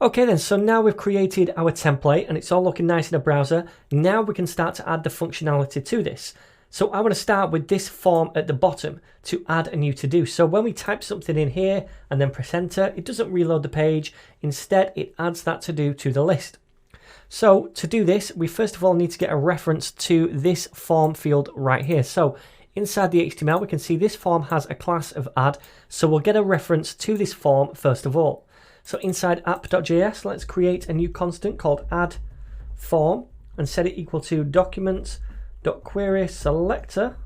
Okay then, so now we've created our template and it's all looking nice in the browser. Now we can start to add the functionality to this. So I want to start with this form at the bottom to add a new to-do. So when we type something in here and then press enter, it doesn't reload the page. Instead, it adds that to-do to the list. So to do this, we first of all need to get a reference to this form field right here. So inside the HTML, we can see this form has a class of add. So we'll get a reference to this form first of all. So inside app.js, let's create a new constant called add form and set it equal to document.query selector.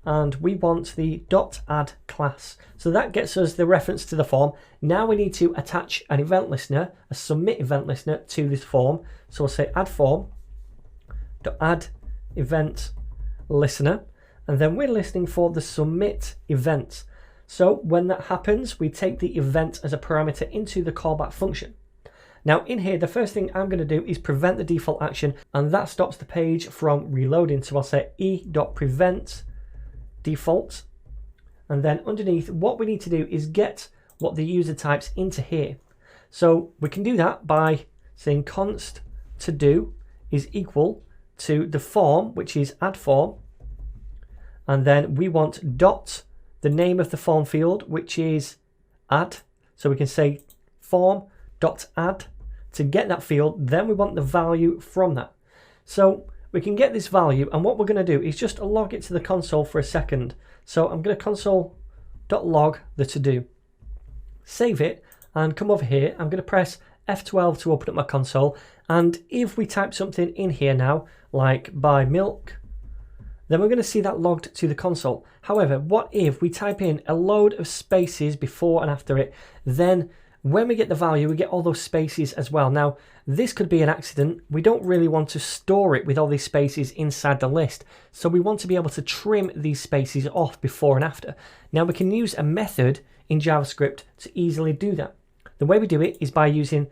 And we want the .add class. So that gets us the reference to the form. Now we need to attach an event listener, a submit event listener to this form. So we'll say add form, .add event listener, and then we're listening for the submit event. So when that happens, we take the event as a parameter into the callback function. Now in here, the first thing I'm going to do is prevent the default action, and that stops the page from reloading. So I'll say e.prevent default, and then underneath what we need to do is get what the user types into here. So we can do that by saying const to do is equal to the form, which is add form, and then we want dot the name of the form field, which is add. So we can say form dot add to get that field. Then we want the value from that. So we can get this value, and what we're going to do is just log it to the console for a second. So I'm going to console.log the to-do. Save it and come over here. I'm going to press F12 to open up my console. And if we type something in here now, like buy milk, then we're going to see that logged to the console. However, what if we type in a load of spaces before and after it? Then when we get the value, we get all those spaces as well. Now, this could be an accident. We don't really want to store it with all these spaces inside the list. So we want to be able to trim these spaces off before and after. Now, we can use a method in JavaScript to easily do that. The way we do it is by using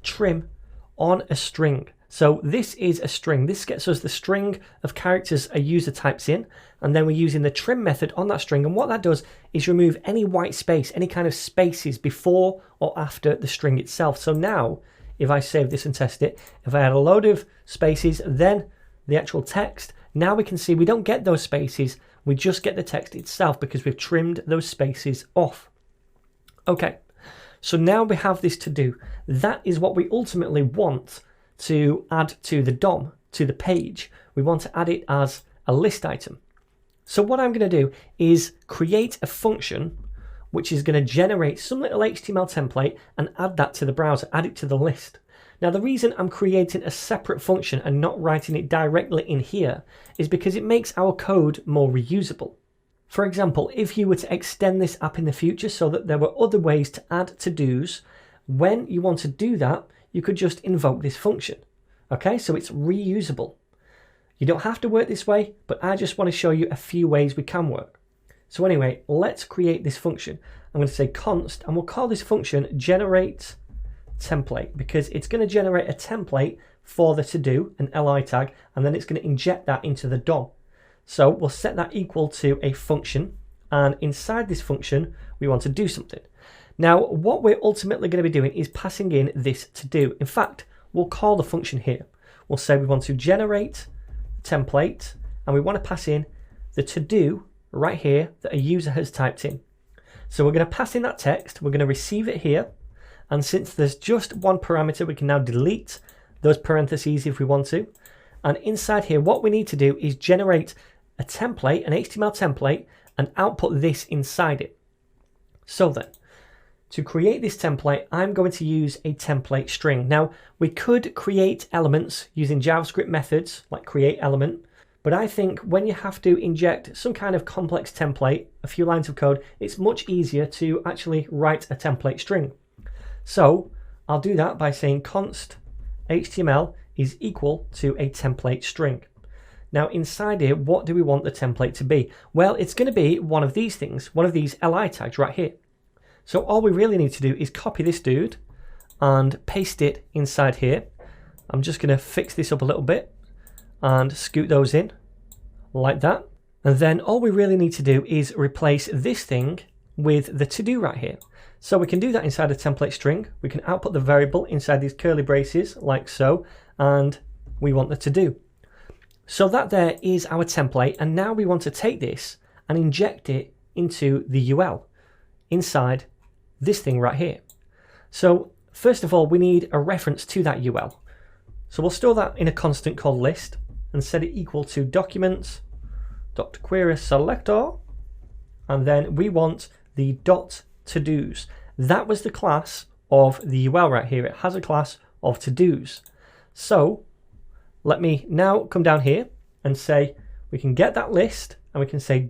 .trim on a string. So this is a string. This gets us the string of characters a user types in, and then we're using the trim method on that string. And what that does is remove any white space, any kind of spaces before or after the string itself. So now, if I save this and test it, if I had a load of spaces, then the actual text, now we can see we don't get those spaces, we just get the text itself because we've trimmed those spaces off. Okay, so now we have this to do. That is what we ultimately want to add to the DOM, to the page. We want to add it as a list item. So what I'm going to do is create a function which is going to generate some little HTML template and add that to the browser, add it to the list. Now the reason I'm creating a separate function and not writing it directly in here is because it makes our code more reusable. For example, if you were to extend this app in the future so that there were other ways to add to-dos, when you want to do that, you could just invoke this function. Okay, so it's reusable. You don't have to work this way, but I just want to show you a few ways we can work. So anyway, let's create this function. I'm going to say const, and we'll call this function generate template, because it's going to generate a template for the to-do, an li tag, and then it's going to inject that into the DOM. So we'll set that equal to a function, and inside this function, we want to do something. Now, what we're ultimately going to be doing is passing in this to-do. In fact, we'll call the function here. We'll say we want to generate a template, and we want to pass in the to-do right here that a user has typed in. So we're going to pass in that text, we're going to receive it here, and since there's just one parameter, we can now delete those parentheses if we want to. And inside here, what we need to do is generate a template, an HTML template, and output this inside it. So then, to create this template, I'm going to use a template string. Now, we could create elements using JavaScript methods like create element, but I think when you have to inject some kind of complex template, a few lines of code, it's much easier to actually write a template string. So I'll do that by saying const HTML is equal to a template string. Now inside here, what do we want the template to be? Well, it's going to be one of these things, one of these li tags right here. So all we really need to do is copy this dude and paste it inside here. I'm just going to fix this up a little bit and scoot those in like that. And then all we really need to do is replace this thing with the to-do right here. So we can do that inside a template string. We can output the variable inside these curly braces like so, and we want the to-do. So that there is our template, and now we want to take this and inject it into the UL inside this thing right here. So first of all, we need a reference to that UL. So we'll store that in a constant called list and set it equal to documents.query selector, and then we want the .todos. That was the class of the UL right here. It has a class of to-dos. So let me now come down here and say we can get that list, and we can say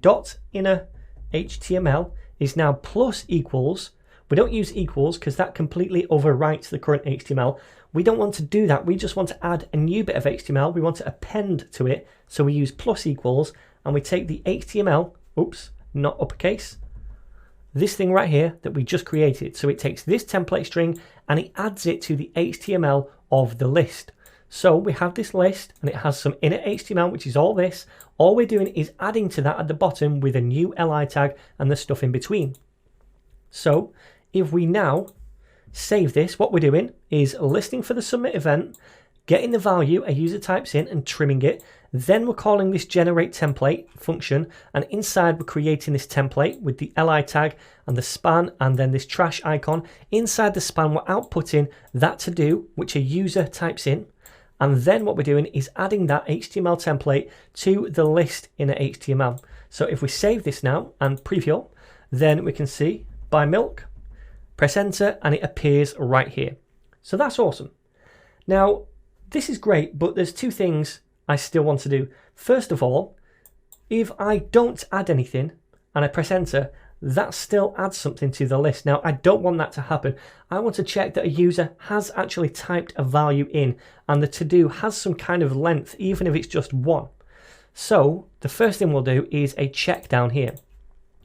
.inner HTML is now plus equals. We don't use equals because that completely overwrites the current HTML. We don't want to do that. We just want to add a new bit of HTML. We want to append to it. So we use plus equals, and we take the HTML, oops, not uppercase, this thing right here that we just created. So it takes this template string and it adds it to the HTML of the list. So we have this list and it has some inner HTML, which is all this. All we're doing is adding to that at the bottom with a new li tag and the stuff in between. So if we now save this, what we're doing is listing for the submit event, getting the value a user types in and trimming it. Then we're calling this generate template function, and inside we're creating this template with the li tag and the span and then this trash icon. Inside the span we're outputting that to do, which a user types in. And then what we're doing is adding that HTML template to the list in a HTML. So if we save this now and preview, then we can see buy milk, press enter, and it appears right here. So that's awesome. Now, this is great, but there's two things I still want to do. First of all, if I don't add anything and I press enter, that still adds something to the list. Now, I don't want that to happen. I want to check that a user has actually typed a value in and the to-do has some kind of length, even if it's just 1. So the first thing we'll do is a check down here.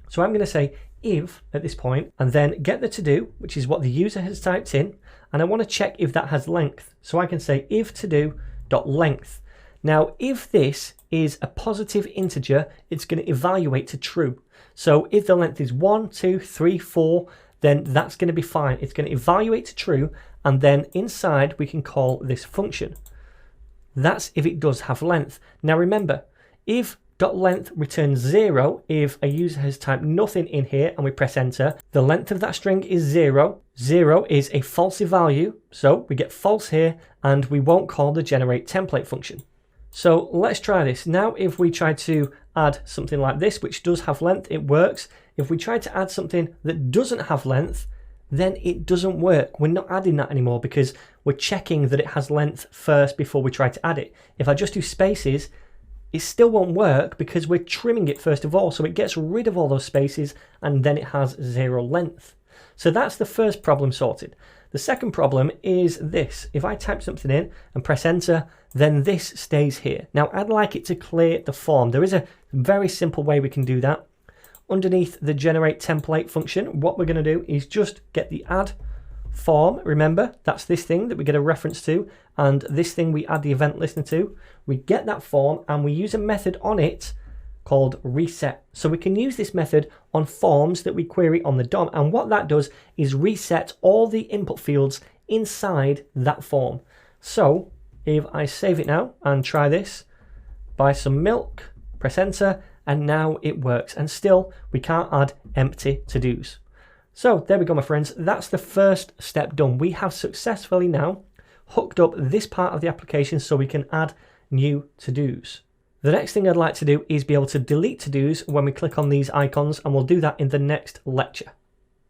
So I'm going to say if at this point, and then get the to-do, which is what the user has typed in, and I want to check if that has length. So I can say if to-do.length. Now, if this is a positive integer, it's going to evaluate to true. So if the length is 1, 2, 3, 4, then that's going to be fine. It's going to evaluate to true, and then inside we can call this function. That's if it does have length. Now remember, if .length returns 0, if a user has typed nothing in here and we press enter, the length of that string is 0. 0 is a falsy value, so we get false here, and we won't call the generate template function. So let's try this. Now if we try to add something like this, which does have length, it works. If we try to add something that doesn't have length, then it doesn't work. We're not adding that anymore because we're checking that it has length first before we try to add it. If I just do spaces, it still won't work because we're trimming it first of all, so it gets rid of all those spaces and then it has 0 length. So that's the first problem sorted. The second problem is this. If I type something in and press enter, then this stays here. Now I'd like it to clear the form. There is a very simple way we can do that. Underneath the generate template function, what we're going to do is just get the add form. Remember, that's this thing that we get a reference to, and this thing we add the event listener to. We get that form and we use a method on it called reset. So we can use this method on forms that we query on the DOM, and what that does is reset all the input fields inside that form. So if I save it now and try this, buy some milk, press enter, and now it works, and still we can't add empty to-dos. So there we go, my friends. That's the first step done. We have successfully now hooked up this part of the application so we can add new to-dos. The next thing I'd like to do is be able to delete to-dos when we click on these icons, and we'll do that in the next lecture.